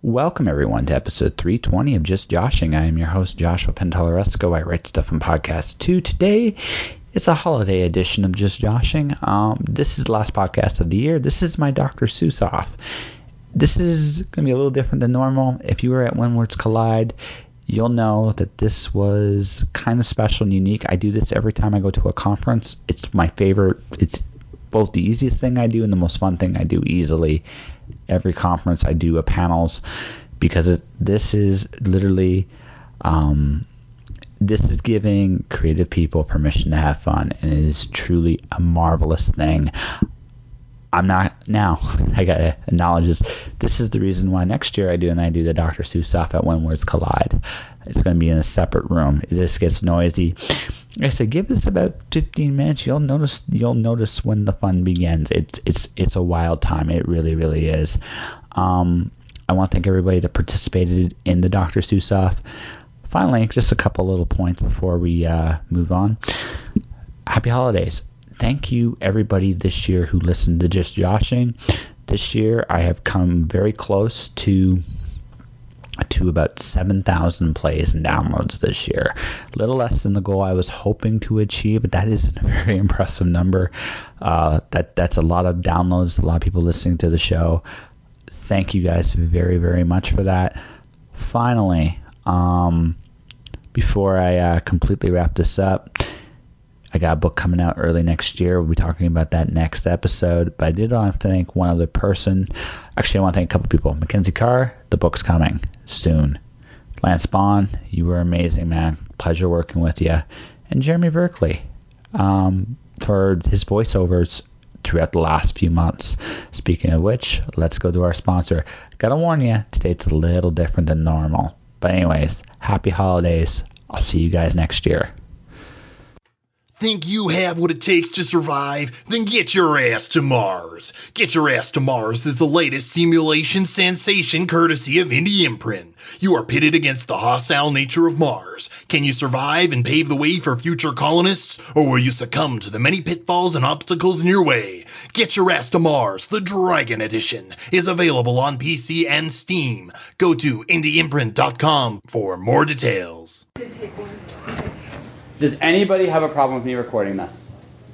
Welcome, everyone, to episode 320 of Just Joshing. I am your host, Joshua Pentolaresco. I write stuff and podcasts, too. Today, it's a holiday edition of Just Joshing. This is the last podcast of the year. This is my Dr. Seuss Off. This is going to be a little different than normal. If you were at When Words Collide, you'll know that this was kind of special and unique. I do this every time I go to a conference. It's my favorite. It's both the easiest thing I do and the most fun thing I do easily. Every conference I do panels, because this is literally this is giving creative people permission to have fun, and it is truly a marvelous thing. I gotta acknowledge this is the reason why next year I do the Dr. Seuss Off at When Words Collide. It's going to be in a separate room. This gets noisy. Like I said, give this about 15 minutes. You'll notice when the fun begins. It's a wild time. It really, really is. I want to thank everybody that participated in the Dr. Seuss Off. Finally, just a couple little points before we move on. Happy holidays. Thank you, everybody this year who listened to Just Joshing. This year, I have come very close to about 7,000 plays and downloads this year. A little less than the goal I was hoping to achieve, but that is a very impressive number. That's a lot of downloads, a lot of people listening to the show. Thank you guys very, very much for that. Finally, before I completely wrap this up, I got a book coming out early next year. We'll be talking about that next episode. But I did want to thank one other person. Actually, I want to thank a couple people. Mackenzie Carr, the book's coming soon. Lance Bond, you were amazing, man. Pleasure working with you. And Jeremy Berkeley for his voiceovers throughout the last few months. Speaking of which, let's go to our sponsor. Gotta warn you, today it's a little different than normal. But anyways, happy holidays. I'll see you guys next year. Think you have what it takes to survive? Then get your ass to Mars. Get Your Ass to Mars is the latest simulation sensation courtesy of Indie Imprint. You are pitted against the hostile nature of Mars. Can you survive and pave the way for future colonists? Or will you succumb to the many pitfalls and obstacles in your way? Get Your Ass to Mars, the Dragon Edition, is available on PC and Steam. Go to indieimprint.com for more details. Does anybody have a problem with me recording this?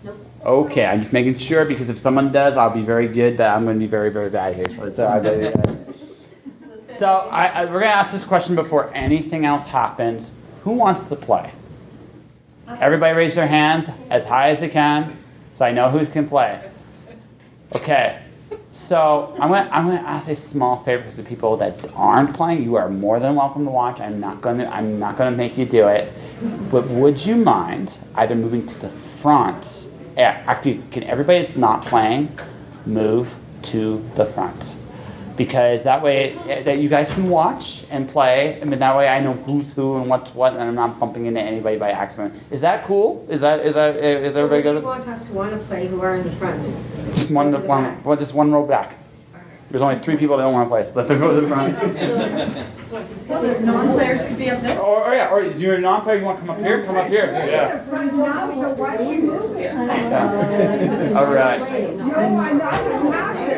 Nope. Okay, I'm just making sure, because if someone does, I'll be very good, but I'm going to be very, very bad here. So it's all right. So we're going to ask this question before anything else happens. Who wants to play? Everybody raise their hands as high as they can, so I know who can play. Okay. So I'm going to ask a small favor to the people that aren't playing. You are more than welcome to watch. I'm not going to make you do it. But would you mind either moving to the front? Actually, can everybody that's not playing move to the front? Because that way that you guys can watch and play, and that way I know who's who and what's what, and I'm not bumping into anybody by accident. Is that cool? Is everybody good? You want us to want to play who are in the front? Just one row back. There's only 3 people that don't want to play, so let them go to the front. Well, the non-players could be up there. Or you're a non-player, you want to come up here? Come up here. Yeah. All right. No, I'm not going to have to.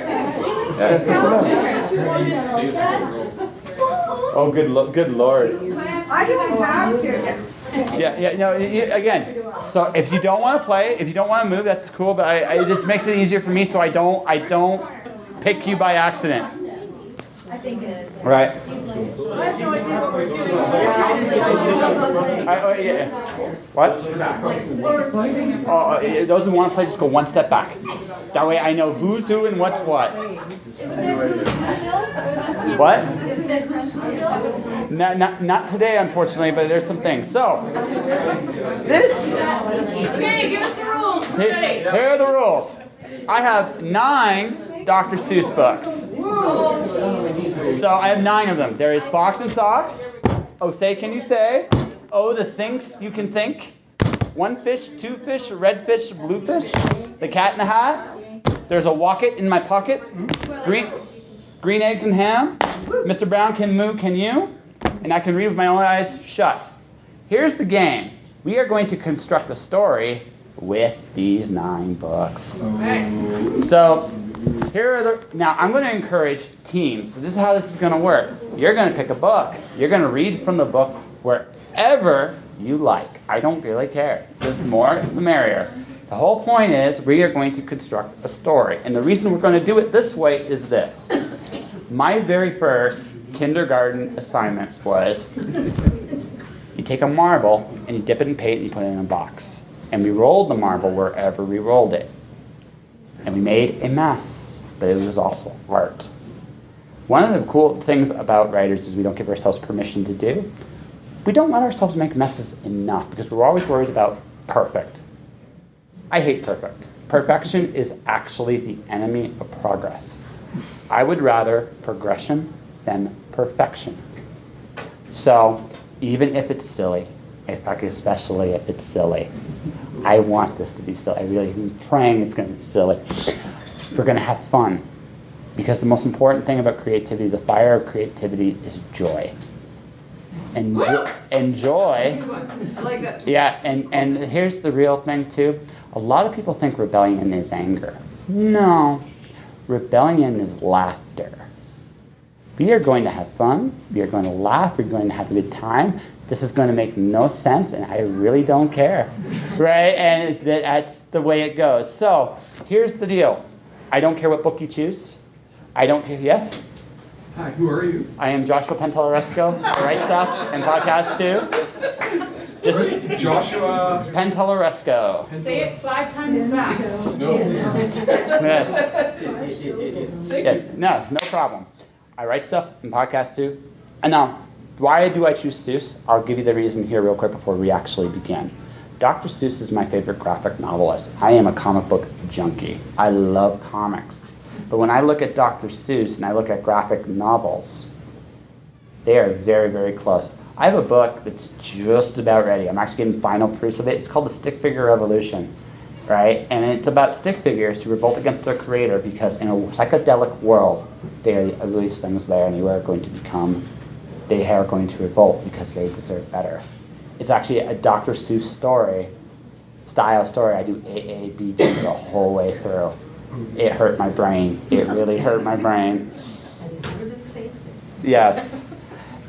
Oh, good Lord. I don't have to. Yeah. No. Again, so if you don't want to play, if you don't want to move, that's cool. But it just makes it easier for me, so I don't pick you by accident. I think it is. Right. I have no idea what we're doing. What? Those who want to play, just go one step back. That way I know who's who and what's what. What? Not today, unfortunately, but there's some things. So, this... Okay, give us the rules. Here are the rules. I have 9 Dr. Seuss books. So I have 9 of them. There is Fox and Socks. Oh, say can you say? Oh, the things you can think. 1 fish, 2 fish, red fish, blue fish. The Cat in the Hat. There's a Walk It in my pocket. Green eggs and ham. Mr. Brown can moo, can you? And I can read with my own eyes shut. Here's the game. We are going to construct a story with these 9 books. So here are now I'm going to encourage teams. So this is how this is going to work. You're going to pick a book. You're going to read from the book wherever you like. I don't really care. Just more the merrier. The whole point is we are going to construct a story. And the reason we're going to do it this way is this. My very first kindergarten assignment was you take a marble and you dip it in paint and you put it in a box. And we rolled the marble wherever we rolled it. And we made a mess, but it was also art. One of the cool things about writers is we don't give ourselves permission to do. We don't let ourselves make messes enough because we're always worried about perfect. I hate perfect. Perfection is actually the enemy of progress. I would rather progression than perfection. So even if it's silly, especially if it's silly, I want this to be silly. I really am praying it's going to be silly. We're going to have fun. Because the most important thing about creativity, the fire of creativity, is joy. And joy, I like that. yeah, and here's the real thing too. A lot of people think rebellion is anger. No, rebellion is laughter. We are going to have fun. We are going to laugh. We're going to have a good time. This is going to make no sense, and I really don't care, right? And that's the way it goes. So here's the deal. I don't care what book you choose. I don't care. Yes? Hi, who are you? I am Joshua Penteloresco. I write stuff and podcasts too. Joshua Penteloresco. Say it 5 times fast. No. Yes. Yes. No problem. I write stuff and podcasts too. And now, why do I choose Seuss? I'll give you the reason here real quick before we actually begin. Dr. Seuss is my favorite graphic novelist. I am a comic book junkie. I love comics. But when I look at Dr. Seuss and I look at graphic novels, they are very, very close. I have a book that's just about ready. I'm actually getting final proofs of it. It's called The Stick Figure Revolution, right? And it's about stick figures who revolt against their creator because in a psychedelic world, they are the ugliest things there, and they are going to revolt because they deserve better. It's actually a Dr. Seuss style story. I do AABB the whole way through. It hurt my brain. It really hurt my brain. And it's never been the same since. Yes.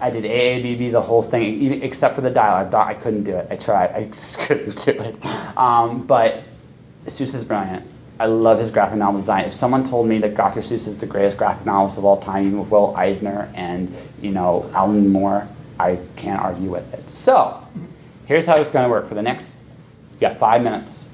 I did AABB the whole thing, even, except for the dial. I thought I couldn't do it. I tried. I just couldn't do it. But Seuss is brilliant. I love his graphic novel design. If someone told me that Dr. Seuss is the greatest graphic novelist of all time, even with Will Eisner and, Alan Moore, I can't argue with it. So, here's how it's going to work. For the next, you got 5 minutes.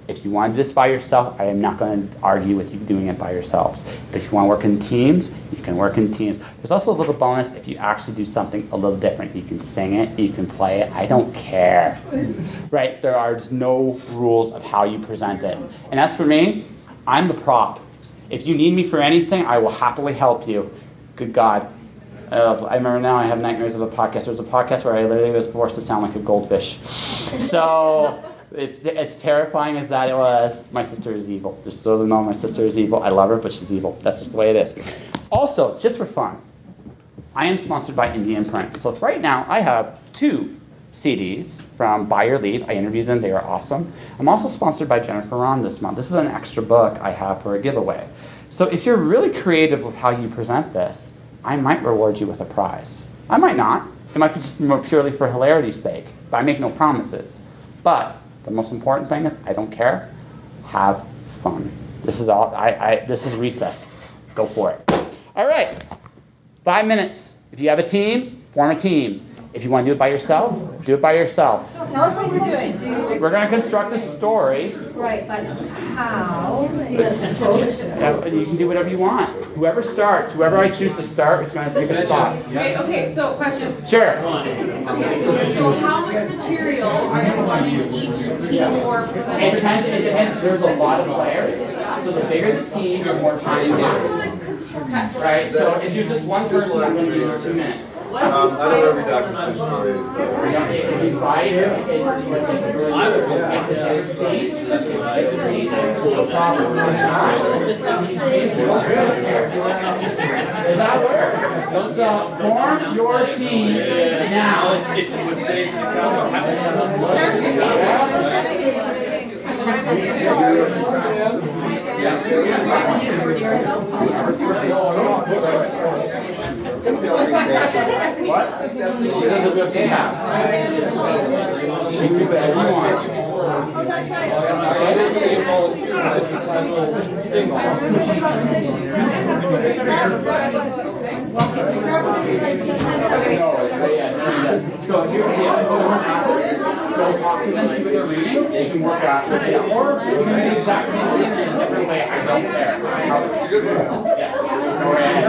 If you want to do this by yourself, I am not going to argue with you doing it by yourselves. But if you want to work in teams, you can work in teams. There's also a little bonus if you actually do something a little different. You can sing it, you can play it. I don't care. Right? There are no rules of how you present it. And as for me, I'm the prop. If you need me for anything, I will happily help you. Good God. I remember now I have nightmares of a podcast. There was a podcast where I literally was forced to sound like a goldfish. So it's as terrifying as that it was. My sister is evil. Just so you know, my sister is evil. I love her, but she's evil. That's just the way it is. Also, just for fun, I am sponsored by Indian Print. So right now I have 2 CDs from Buy Your Leave. I interviewed them. They are awesome. I'm also sponsored by Jennifer Ron this month. This is an extra book I have for a giveaway. So if you're really creative with how you present this, I might reward you with a prize. I might not. It might be just more purely for hilarity's sake. But I make no promises. But the most important thing is I don't care. Have fun. This is all. This is recess. Go for it. All right. 5 minutes. If you have a team, form a team. If you want to do it by yourself, do it by yourself. So tell us what we're doing. We're going to construct a story. Right, but how? You can do whatever you want. Whoever starts, whoever I choose to start is going to take a spot. Okay, so question. Sure. So how much material are you wanting each team or It depends. There's a lot of players. So the bigger the team, the more time you have. Right? So if you're just one person, I'm going to do 2 minutes. I don't know every Dr. Seuss story. If you buy it, no problem. Does that work? So form your team now. It's what stays in the couch. What? Because of your half. You do whatever you want. So here's the other. Go talk to them, see what they're reading. They can work out with it. Or you can do the exact same thing in a different way. I don't care. Yeah. Go ahead.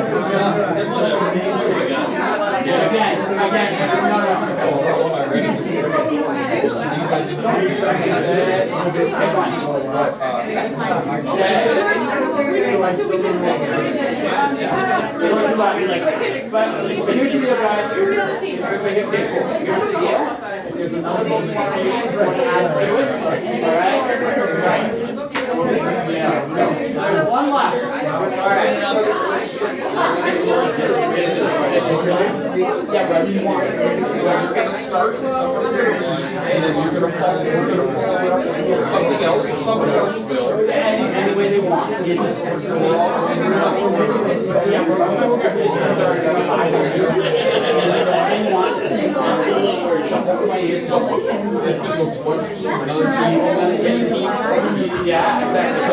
Again, but here's the deal, guys. Everybody get big. Here's the deal. There's another book you want to add to it. All right? Right. There's one left. All right. Yeah, whatever you want. So you're going to start with something, and then you're going to follow it up with something else, or somebody else will. Any way they want. You just So we're all going to yeah, exactly.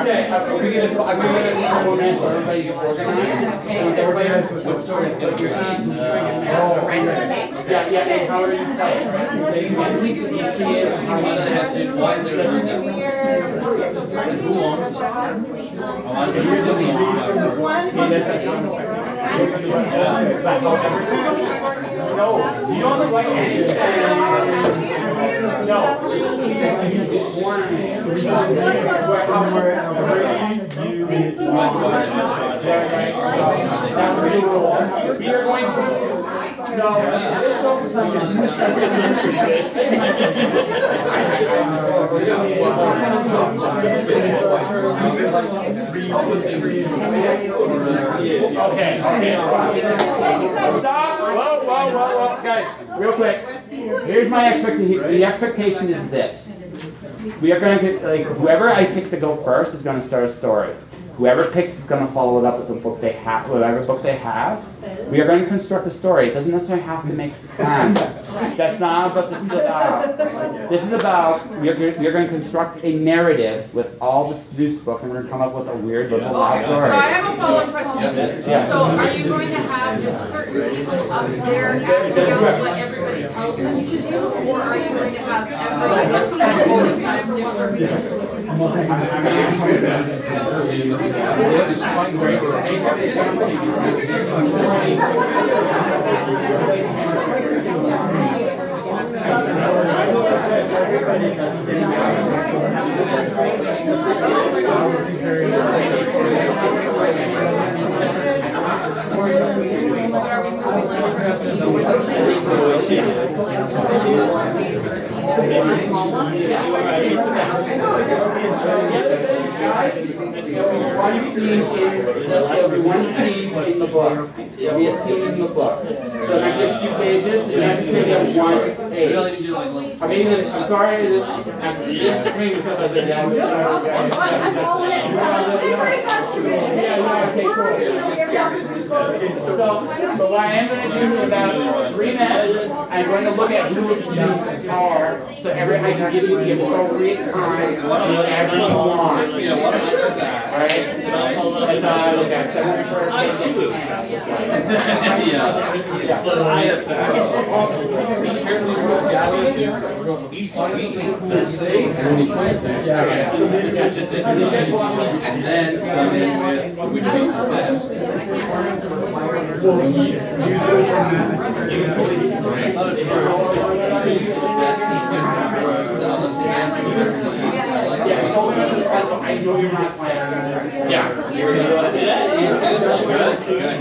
Okay, I'm going to moment for everybody to get organized. And everybody has what stories go through your team. Yeah, and how are you playing? So you can at least see it. Why is there no, you don't write anything. No. We are going to. No, this Okay. Stop. Whoa, guys, real quick. Here's my expectation. The expectation is this. We are going to get, whoever I pick to go first is going to start a story. Whoever picks is going to follow it up with the book they have, whatever book they have. We are going to construct a story. It doesn't necessarily have to make sense. That's not what this is about. This is about, we are going to construct a narrative with all the Seuss books, and we're going to come up with a weird little love story. So I have a follow-up question. Yeah. So are you going to have just certain people up there acting out what everybody tells them you should do, or are you going to have everybody except for what they're reading? One scene in the book. There'll be a scene in the book. So I give 2 pages, and you have to treat it 1 page. I mean, I'm sorry, I'm So what I am going to do in about 3 minutes, I'm going to look at who the Seuss are, so I can give you the appropriate time whatever you want. Alright? As I look at it, I too. And then which is best. I know you're not playing. Yeah. You're going to do that? Good.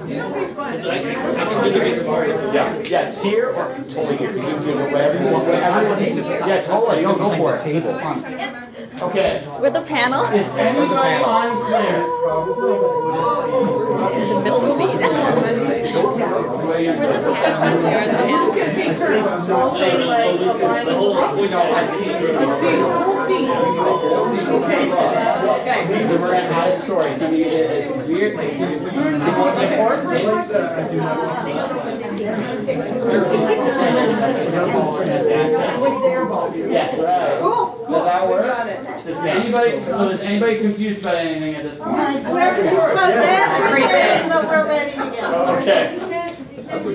So I can do the basic part. Yeah, here or totally here. You can do whatever you want. Yeah, totally. Go for it. Okay. With a panel? Is anybody unclear? The middle seat. We're the panel. We are the panel. Who's gonna take turns? All saying like a line. The whole thing. The whole thing. Okay. We're gonna add a story. So it's weird. Like, the important thing. Yes, right. Does that work? Is anybody confused about anything at this point? We're confused about everything, but we're ready to go. Okay. That's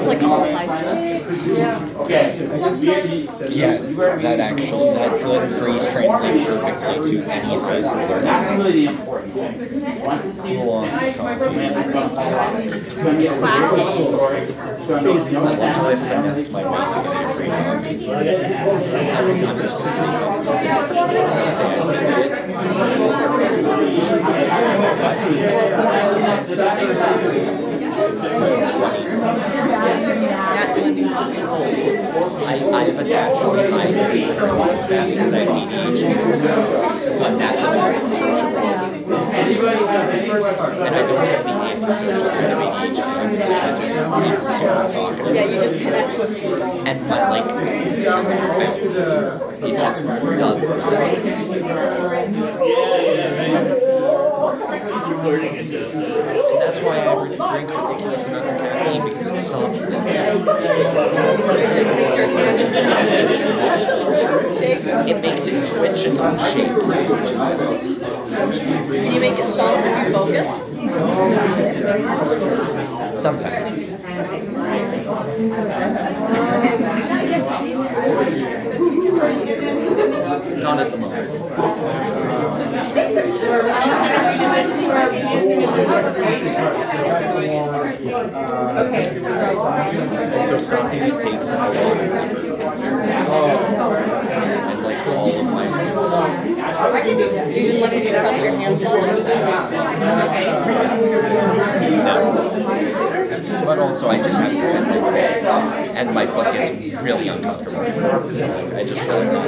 like all high school. Okay. Yeah, that phrase translates perfectly to any high school learner. That's really the important thing. Once the season ends, it's going to be a story. I finessed my way to get a grade on. That's not just the same. I have a naturally high charisma stat because I have ADHD. So I'm naturally good at social. And I don't have the antisocial kind of ADHD. I just be super talkative. Yeah, you just connect with people. And my it just bounces. It just does. And that's why I drink ridiculous amounts of caffeine, because it stops this. It just makes your hand shake. It makes it twitch and not shake. Can you make it stop if you focus? Sometimes. Not at the moment. So stopping it takes a lot of effort. And like all of my fingers. Even like when you press your hands on No. But also I just have to set my face. And my foot gets really uncomfortable. So like, I just really want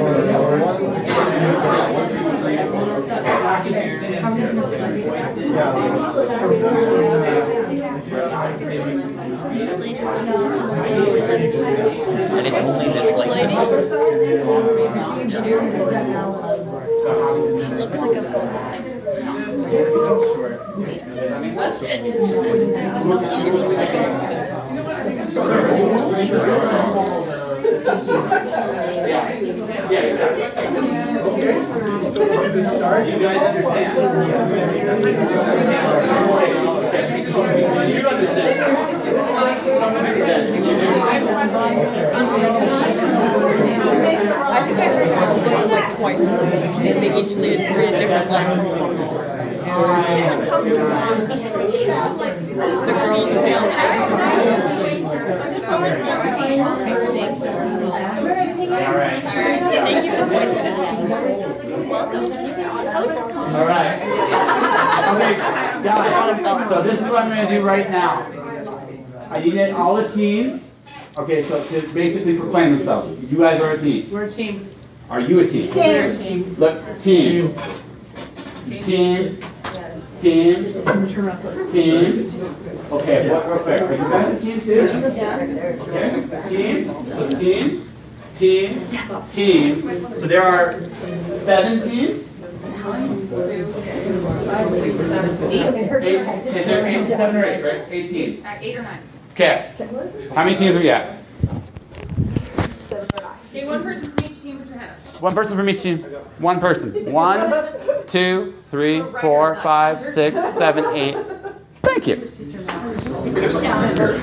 and it's only this like looks like a So to start, you guys understand? You understand? I think I heard people do it like twice, and they each read a different line from a book. The girl in the wheelchair. Alright. Thank you for pointing that out. Welcome. Alright. Okay, guys, so this is what I'm going to do right now. I need all the teams. Okay, so to basically proclaim themselves. You guys are a team. We're a team. Are you a team? Team. Look, team. Team. Team. Team. Okay, what real quick? Are you guys a team too? Okay. Team. So team. Team. Team. So there are 7 teams. 8. Is there 8, 7 or 8, right? 8 teams. 8 or 9. Okay. How many teams are we at? Okay, one person from each team, put your hand up. One person from each team. One person. 1, 2, 3, 4, 5, 6, 7, 8. Thank you.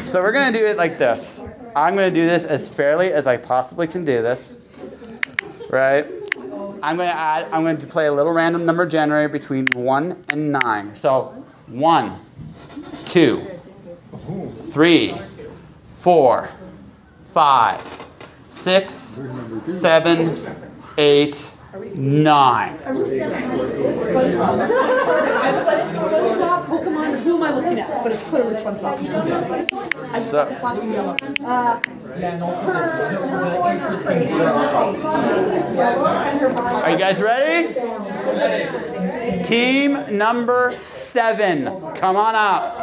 So we're going to do it like this. I'm going to do this as fairly as I possibly can do this. Right? I'm going to play a little random number generator between 1 and 9. So 1, 2, 3, 4, 5, 6, 7, 8, 9. Pokemon, who am I looking at? But it's clearly SpongeBob. just got the flashing yellow. Are you guys ready? Team number 7. Come on up.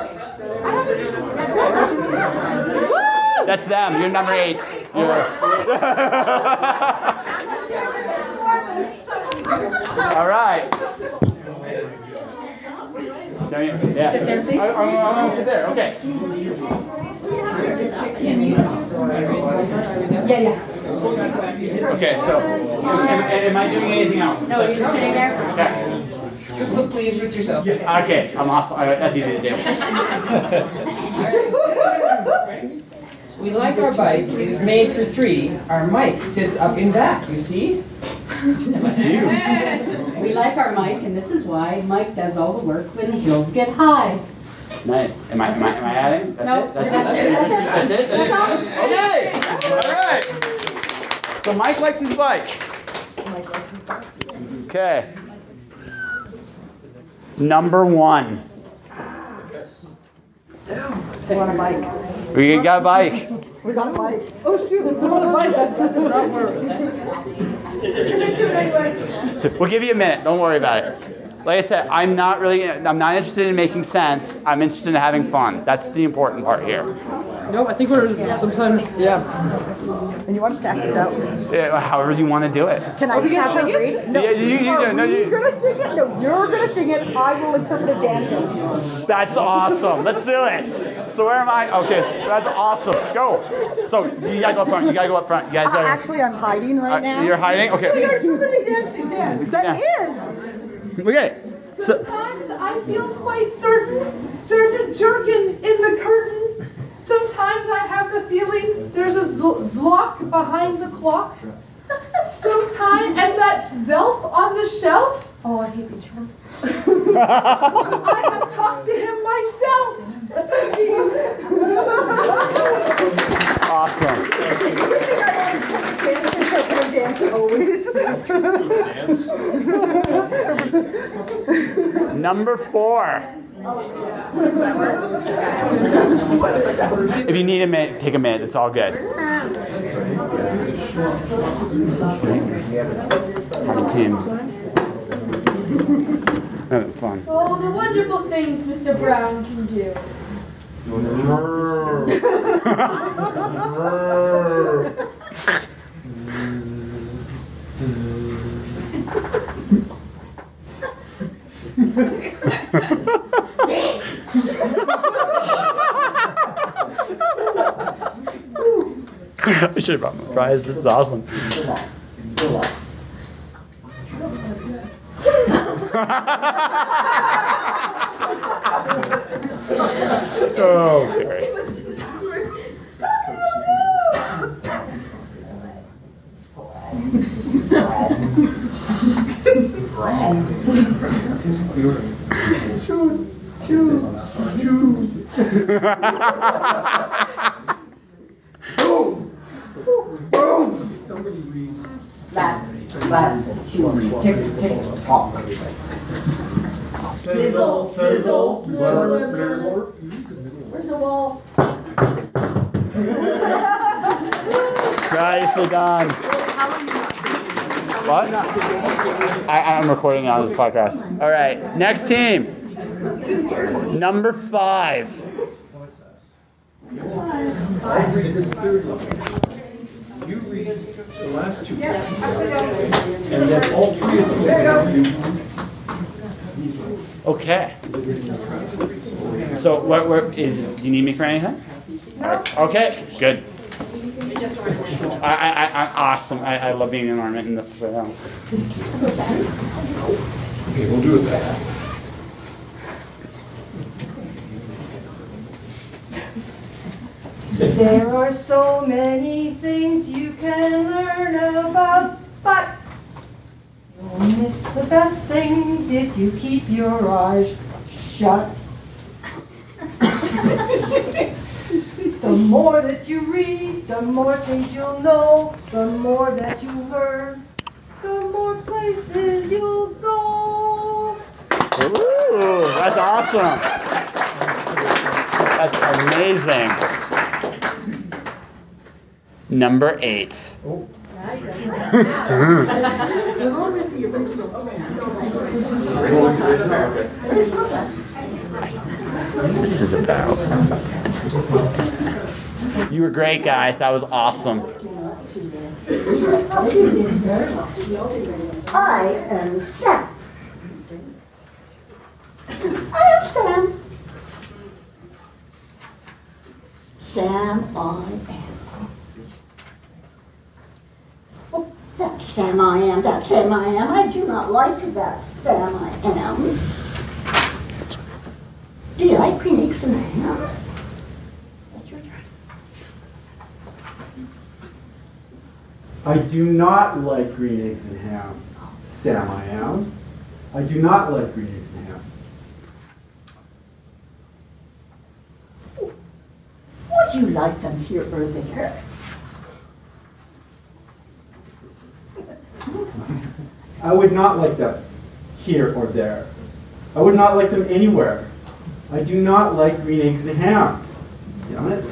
That's them. You're number 8. All right. Yeah. Sit there, please. I'm going to sit there. Okay. Yeah. Okay, so am I doing anything else? No, you're just sitting there. Okay. Just look pleased with yourself. Okay, I'm awesome. That's easy to do. We like our bike. It is made for 3. Our mic sits up in back, you see? We like our Mike, and this is why Mike does all the work when the hills get high. Nice. Am I adding? That's No, it? That's it? that's Okay. All right. So Mike likes his bike. Okay. Number 1. We want a bike. We got a bike. We got a bike. Oh shoot, we want a bike. That does not work. We'll give you a minute. Don't worry about it. Like I said, I'm not interested in making sense. I'm interested in having fun. That's the important part here. No, I think we're sometimes, yeah. And you want to stack it out? Yeah, however you want to do it. Can I just have a read? No, Yeah, you do. No, you're gonna sing it. No, you're gonna sing it. I will interpret it dancing. That's awesome. Let's do it. So where am I? Okay, that's awesome. Go. So you gotta go up front. You gotta go up front. You guys gotta. Actually, I'm hiding right now. You're hiding. Okay. You're interpreting dancing. Dance. That is. Okay. So. Sometimes I feel quite certain there's a jerkin in the curtain. Sometimes I have the feeling there's a zlock behind the clock. Sometimes, and that zelf on the shelf. Oh, I hate the chump. I have talked to him myself. Awesome. Number 4. If you need a minute, take a minute. It's all good. How many teams? Having fun. Oh, the wonderful things Mr. Brown can do. I should have brought my prize. This is awesome. Oh, Gary. Choose. Splat, tick, tick, tock. Sizzle, sizzle, blur, blur, blur. Where's the wall? Nicely done. What? I'm recording on this podcast. All right, next team. Number 5. You read the last 2. And then all 3 of them. Okay. So, do you need me for anything? Okay, good. I'm awesome. I love being an ornament in this way. Okay, we'll do it that. There are so many things you can learn about, but you'll miss the best things if you keep your eyes shut. The more that you read, the more things you'll know. The more that you learn, the more places you'll go. Ooh, that's awesome. That's amazing. Number 8. This is about. You were great, guys. That was awesome. I am Sam. I am Sam. Sam, I am. Oh, that's Sam I am, that's Sam I am. I do not like that Sam I am. Do you like green eggs and ham? That's your turn. I do not like green eggs and ham. Sam I am. I do not like green eggs and ham. Would you like them here or there? I would not like them here or there. I would not like them anywhere. I do not like green eggs and ham. Damn it.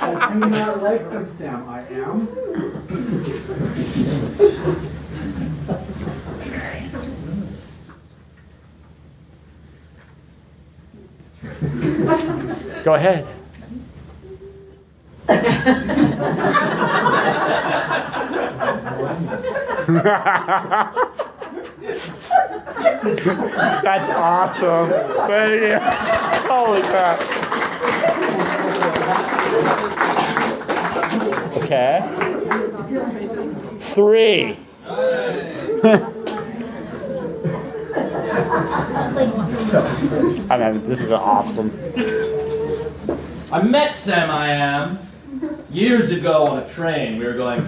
I do not like them, Sam. I am. Go ahead. That's awesome. Thank you. Holy crap. Okay. 3. I mean, this is awesome. I met Sam I am years ago on a train. We were going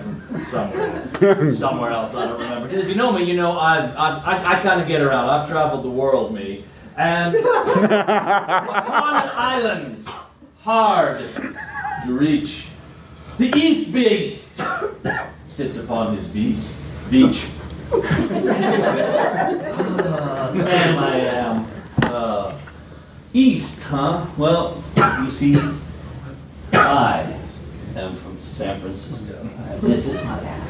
somewhere else. I don't remember. If you know me, you know I kind of get around. I've traveled the world, me. And upon an island, hard to reach, the East Beast sits upon his beach. Sam I am. East, huh? Well, you see, I am from San Francisco. This is my land.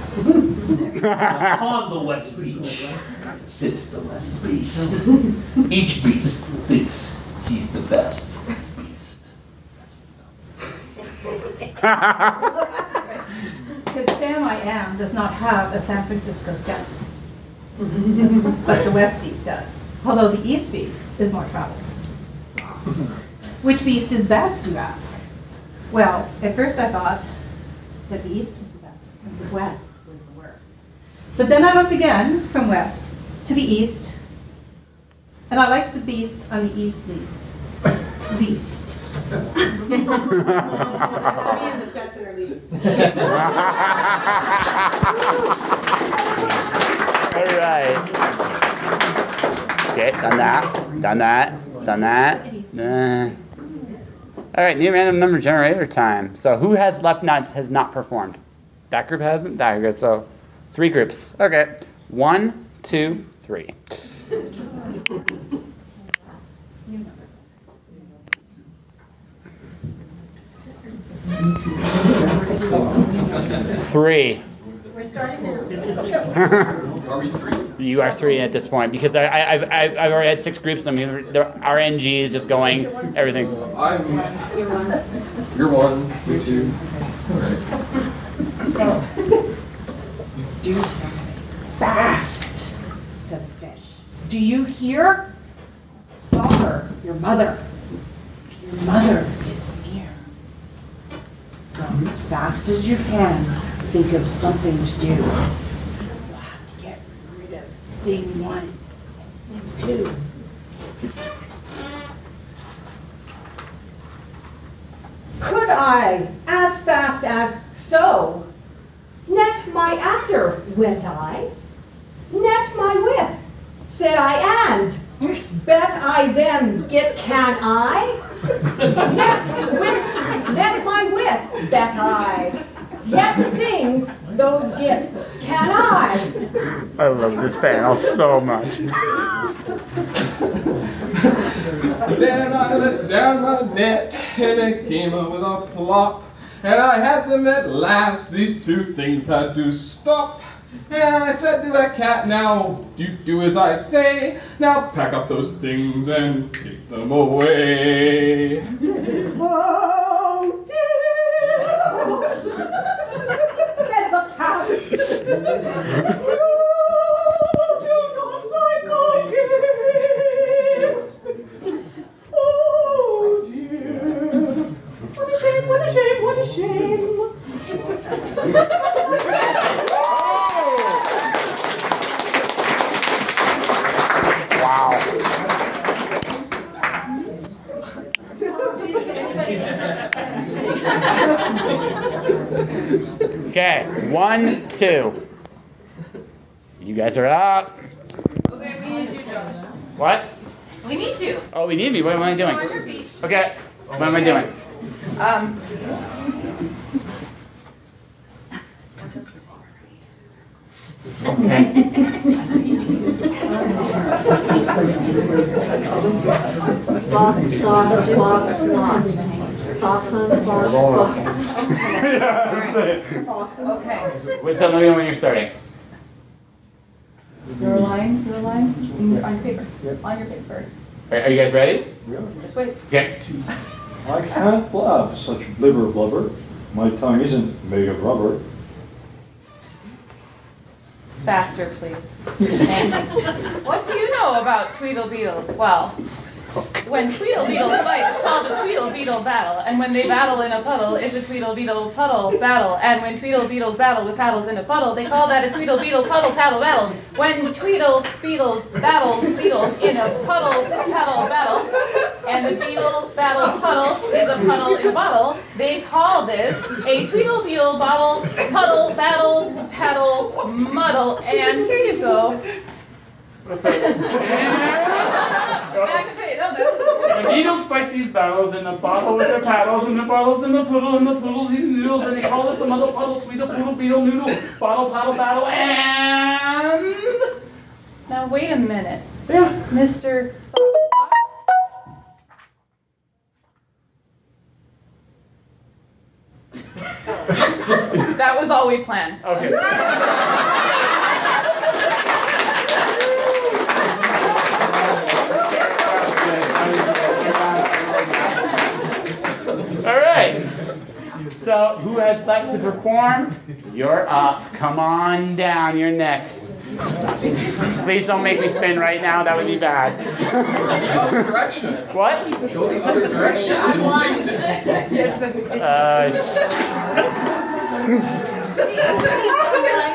Upon the West Beach sits the West Beast. Each beast thinks he's the best beast. Because Sam I am does not have a San Francisco stetson, but the West Beast does. Although the East Beast is more traveled. Which beast is best, you ask? Well, at first I thought that the East was the best and the West was the worst. But then I looked again from West to the East, and I liked the beast on the East least. Least. So me and the Stetson are leaving. All right. Okay, done that. All right, new random number generator time. So who has left nuts has not performed? That group hasn't? That group. So 3 groups. Okay. 1, 2, 3. New numbers. 3. We're starting now. Are we 3? You are 3 at this point because I've already had 6 groups. I mean, our NG is just going everything. You're 1. You're 2. All right. So, do something fast, said the fish. Do you hear? Saw her, your mother. Your mother is near. So, as fast as you can, think of something to do. You'll have to get rid of thing 1 and thing 2. Could I, as fast as so, net my after, went I, net my with, said I and, bet I then get can I, net my with, bet I, yet things those get can I. I love this panel so much. Then I let down my net, and it came up with a plop. And I had them at last, these two things had to stop. And I said to that cat, now you do as I say. Now pack up those things and take them away. Oh dear! Said the cat. You do not like a gift. Oh dear! What a shame! What a shame! What a shame! Wow. Okay, 1, 2. You guys are up. Okay, we need you, Josh. What? We need you. Oh, we need me. What am I doing? On your feet. Okay. What am I doing? Okay. Socks on box. Okay. Wait, tell me when you're starting. Your line on your paper. On your paper. Are you guys ready? Just wait. Okay. I can't blab such blibber blubber. My tongue isn't made of rubber. Faster, please. What do you know about Tweedle Beetles? Well, when Tweedle Beetles fight, it's called a Tweedle Beetle battle. And when they battle in a puddle, it's a Tweedle Beetle puddle battle. And when Tweedle Beetles battle with paddles in a puddle, they call that a Tweedle Beetle puddle paddle battle. When Tweedles Beetles battle Beetles in a puddle paddle battle, and the Beetle battle puddle is a puddle in a bottle, they call this a Tweedle Beetle bottle puddle battle paddle muddle. And here you go. The Beetles fight these battles in the bottle with their paddles, and the bottles in the poodle, and the poodles eat noodles, and they call this a muddle puddle, Tweedle poodle beetle noodle, bottle paddle battle, and... Now wait a minute. Yeah. Mr. That was all we planned. Okay. All right. So, who has left to perform? You're up. Come on down. You're next. Please don't make me spin right now. That would be bad. Go the other direction. What? Go the other direction. It'll fix it.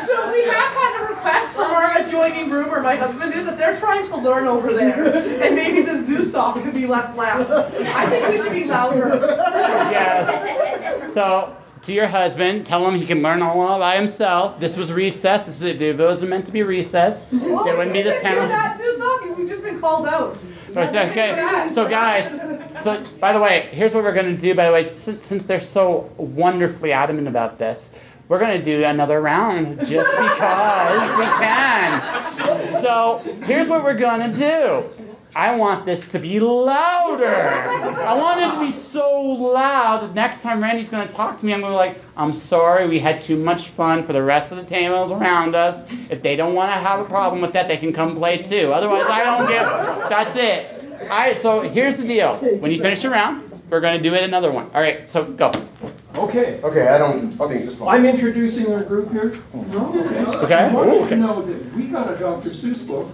So we have had a request from our adjoining room where my husband is that they're trying to learn over there. And maybe the Seuss Off could be less loud. I think we should be louder. Yes. So, to your husband, tell him he can learn all by himself. This was recess. Those are meant to be recess. There wouldn't be this panel. Seuss Off, we've just been called out. Okay, so guys, by the way, here's what we're going to do, by the way, since they're so wonderfully adamant about this, we're going to do another round just because we can. So here's what we're going to do. I want this to be louder. I want it to be so loud that next time Randy's going to talk to me, I'm going to be like, I'm sorry, we had too much fun for the rest of the tables around us. If they don't want to have a problem with that, they can come play too. Otherwise, I don't give. That's it. All right, so here's the deal. When you finish your round, we're going to do it another one. All right, so go. Okay. Okay, I don't think this one. I'm introducing our group here. Okay. I want you to know that we got a Dr. Seuss book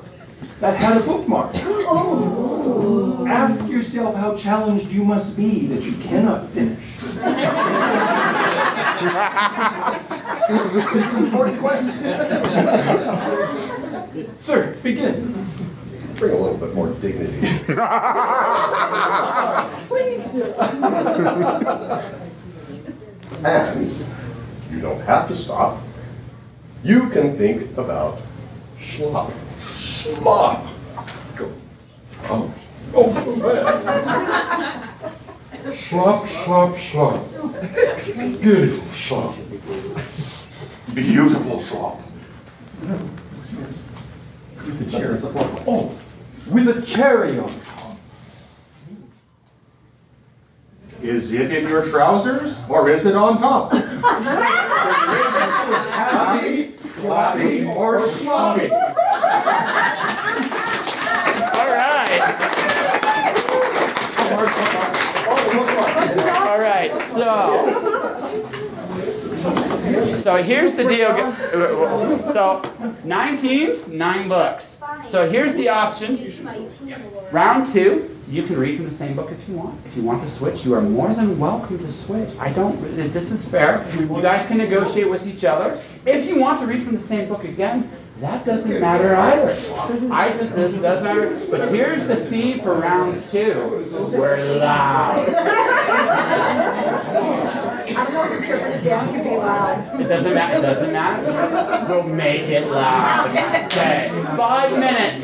that had a bookmark. Oh. Ask yourself how challenged you must be that you cannot finish. It's an important question. Sir, begin. Bring a little bit more dignity. Please do. And you don't have to stop. You can think about schlop. Schlop. Go. Oh. Oh, so bad. Schlop, schlop, schlop. Beautiful schlop. Beautiful schlop. With a cherry. Oh, with a cherry on top. Is it in your trousers or is it on top? Happy, clappy, or sloppy? All right. All right, so here's the deal. So 9 teams, 9 books. So here's the options. Round 2, you can read from the same book if you want. If you want to switch, you are more than welcome to switch. This is fair. You guys can negotiate with each other. If you want to read from the same book again, that doesn't matter either. This doesn't matter. But here's the fee for round 2. We're loud. I don't know if you're going to dance to be loud. It doesn't matter. It doesn't matter. We'll make it loud. Okay. 5 minutes.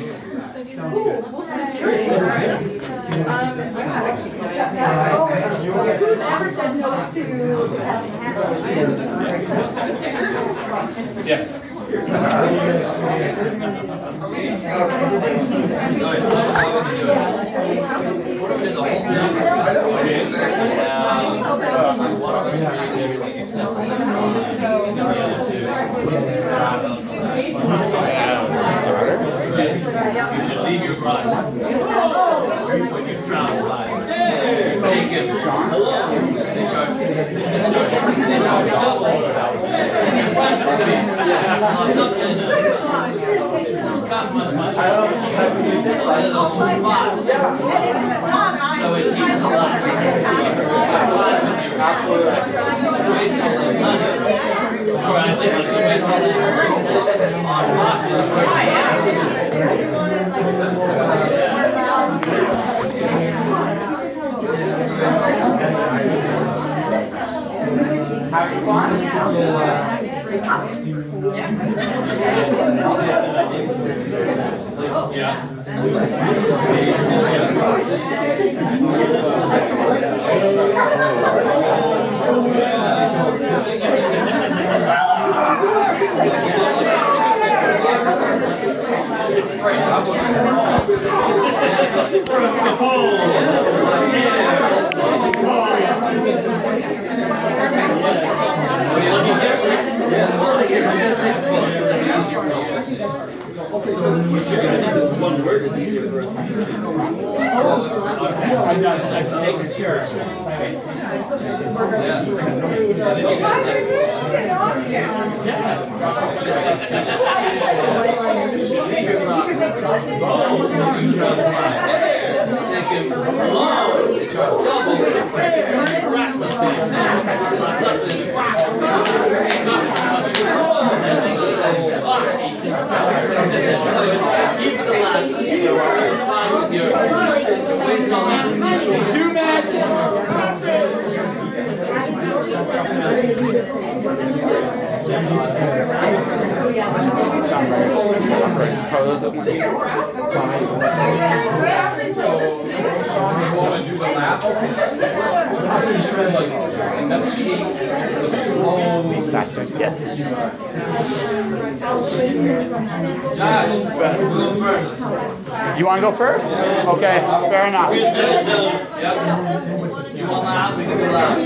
Sounds good. Who never said no to Yes. You should leave your garage when you travel by. Take him. Hello. They charge double. Cost much. So it keeps a lot. Waste all that money. Or I say, like, you waste all that on boxes. Having fun? One word is easier for us. I'm making sure. Take him long. They charge double. Breakfast keeps a lot. Waste all that. 2 minutes. Yes. Josh, we'll go first. You want to go first? Okay, fair enough. Yep. You want loud? We can do loud.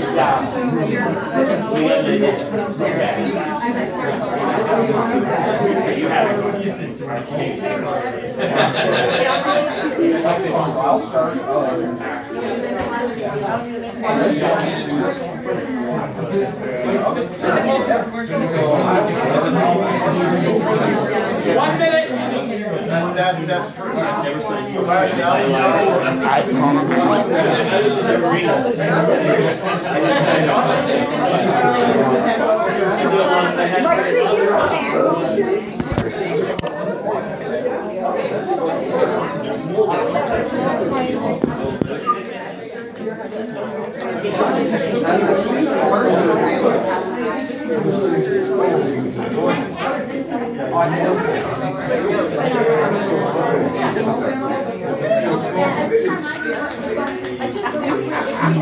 You have it. I'll start. One minute. That's true. Flash out.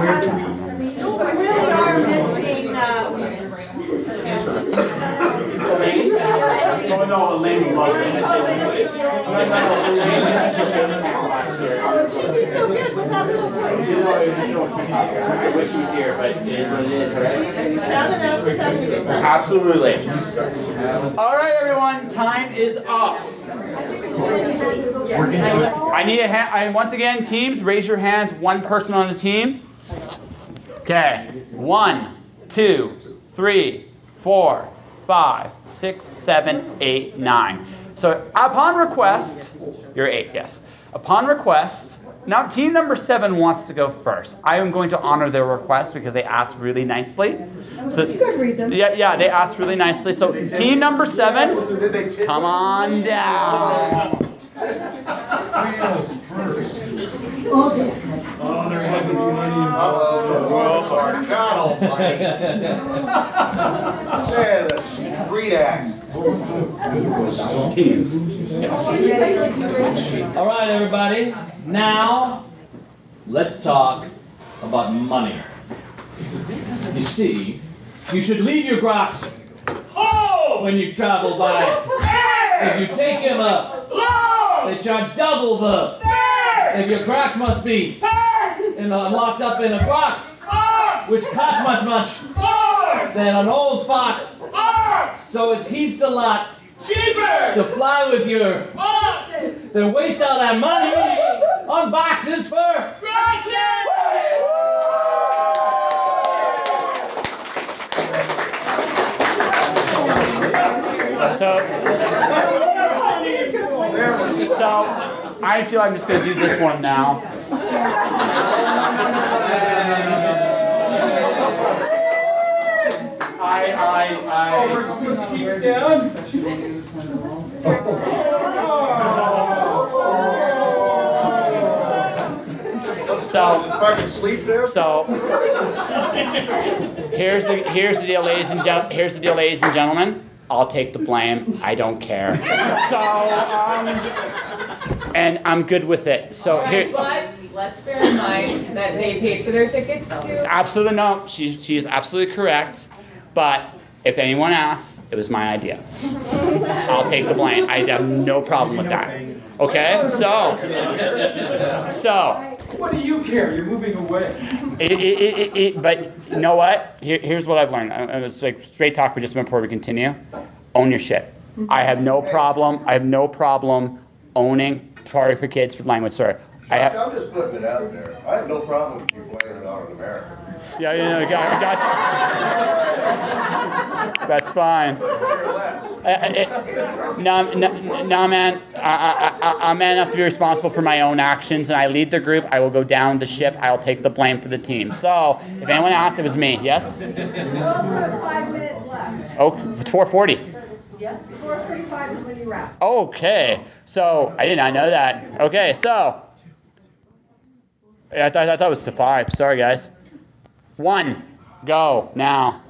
really are missing. Oh no, Elaine loved it. she'd be so good with that little voice. I wish he was here, but it is what it is, right? Sounded as was having a good time. Absolutely. All right, everyone, time is up. I need a hand. Once again, teams, raise your hands. One person on the team. Okay. 1, 2, 3, 4, 5, 6, 7, 8, 9. So upon request, you're 8, yes. Upon request, now team number 7 wants to go first. I am going to honor their request because they asked really nicely. So, Good reason. yeah, they asked really nicely. So team number 7, come on down. Oh, this Oh, they're having you money. Oh, sorry. God almighty. Man, the street act. All right, everybody. Now, let's talk about money. You see, you should leave your groks when you travel by. If you take him up, they charge double the. If your groks must be locked up in a box, which costs much than an old fox. So it's heaps a lot cheaper to fly with your than waste all that money on boxes for So I feel I'm just going to do this one now. Just keep it down. Fucking sleep there. So here's the deal, ladies and gentlemen. I'll take the blame. I don't care. So and I'm good with it. So here. But let's bear in mind that they paid for their tickets too. Absolutely no. She is absolutely correct. But if anyone asks, it was my idea. I'll take the blame. I have no problem with that. Okay? So. What do you care? You're moving away. But you know what? Here's what I've learned. It's like straight talk for just a minute before we continue. Own your shit. I have no problem owning. Sorry for kids for language. Sorry. I'm just putting it out there. I have no problem with you blaming it on America. Yeah, that's fine. No, man. I'm man enough to be responsible for my own actions, and I lead the group. I will go down the ship. I'll take the blame for the team. So, if anyone asked, it was me. Yes? We also have 5 minutes left. Oh, it's 4:40. Yes, 4:45 is when you wrap. Okay. So, I did not know that. Okay, so. I thought it was 5. Sorry, guys. 1. Go now.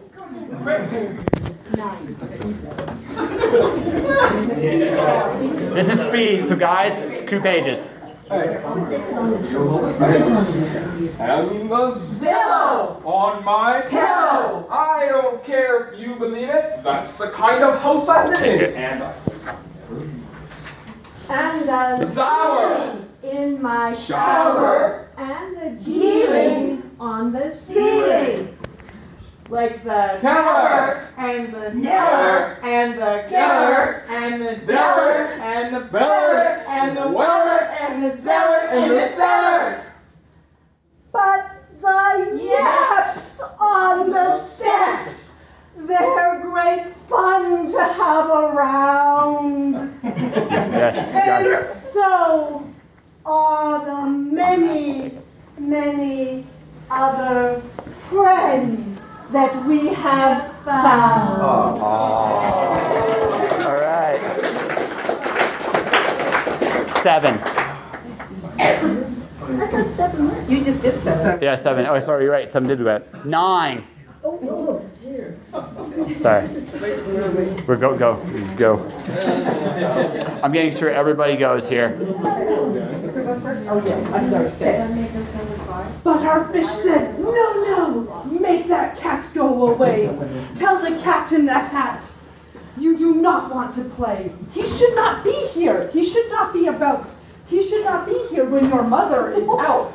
This is speed, so guys, 2 pages. And the Zillow on my pillow. I don't care if you believe it. That's the kind of house I live in. And the Sour in my shower. And the ceiling on the ceiling. Like the Teller and the Miller and the Geller and the Deller and the Beller and the Weller and the zeller and the cellar. But the yaps on the steps, they're great fun to have around. Yes. And so are the many other friends that we have found. All right. 7. I got 7 right. You just did 7. Yeah, 7. Oh, sorry, you're right. 7 did go. 9. Oh, dear. Sorry. We're go. I'm getting sure everybody goes here. Oh, yeah. I'm sorry. But our fish said, no, make that cat go away. Tell the cat in the hat, you do not want to play. He should not be here. He should not be about. He should not be here when your mother is out.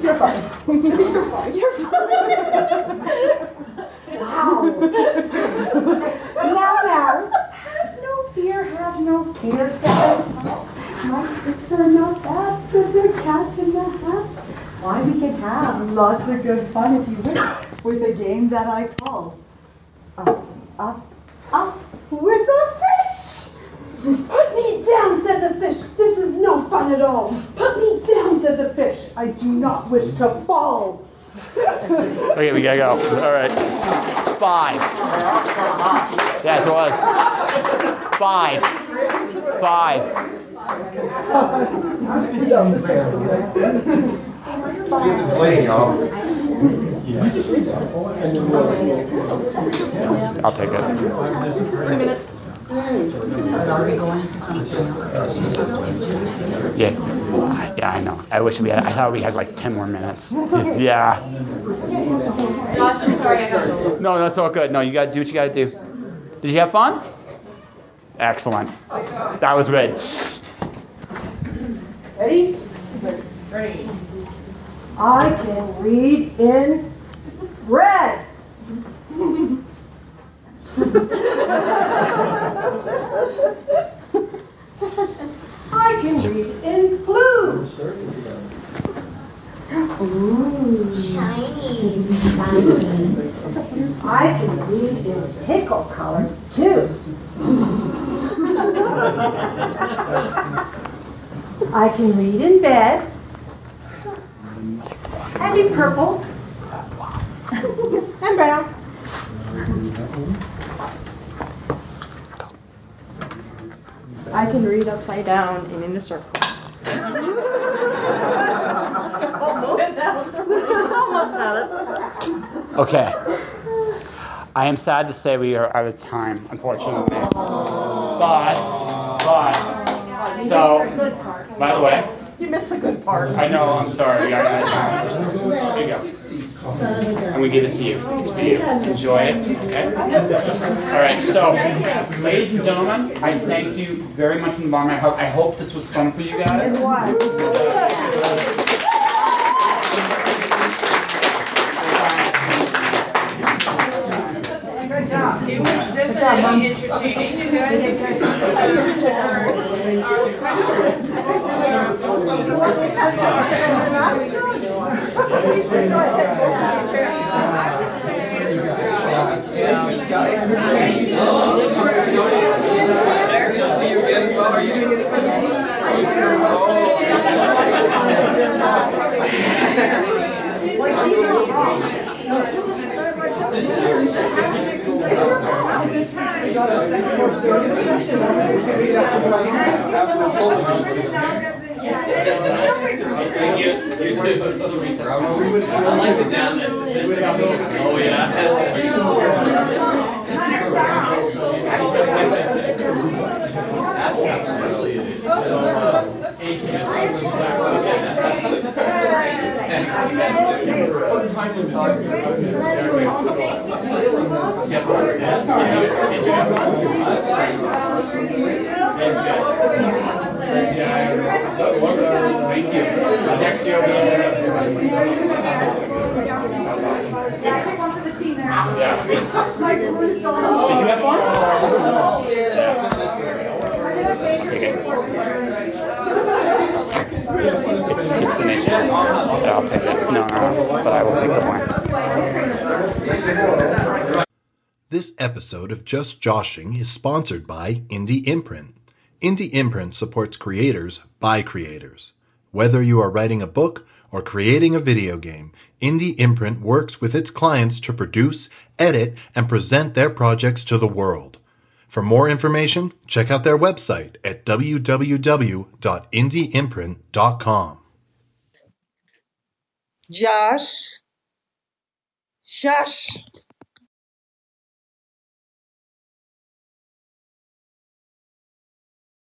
You're fine. You're fine. You're fine. Wow. Now, have no fear, said my tricks are not bad, said the cat in the hat. Why, we can have lots of good fun if you wish, with a game that I call Up, Up, Up with a Fish. Put me down, said the fish. This is no fun at all. Put me down, said the fish. I do not wish to fall. Okay, we gotta go. All right. 5. Yes, it was. 5. 5. I'll take it. 2 minutes. Are we going to something else? Yeah, I know. I wish we had. I thought we had like 10 more minutes. Yeah. Josh, I'm sorry. No, that's all good. No, you gotta do what you gotta do. Did you have fun? Excellent. That was good. Ready? Ready. I can read in red. I can read in blue. Ooh, shiny. I can read in pickle color too. I can read in bed and in purple and brown. I can read upside down and in a circle. Almost had it. Okay. I am sad to say we are out of time, unfortunately. But, so, by the way. You missed the good part. I know, I'm sorry. Here you go. I'm going to give it to you. It's for you. Enjoy it, okay? All right, so, ladies and gentlemen, I thank you very much from the bottom. I hope this was fun for you guys. It was. Good job. It was definitely entertaining, you guys. I like the down there. Oh, yeah. Thank you. Next year, Take one for the team there. Yeah. Did you have fun? It's just the nature. I'll take it. No, but I will take the point. This episode of Just Joshing is sponsored by Indie Imprint. Indie Imprint supports creators by creators. Whether you are writing a book or creating a video game, Indie Imprint works with its clients to produce, edit, and present their projects to the world. For more information, check out their website at www.indieimprint.com. Josh.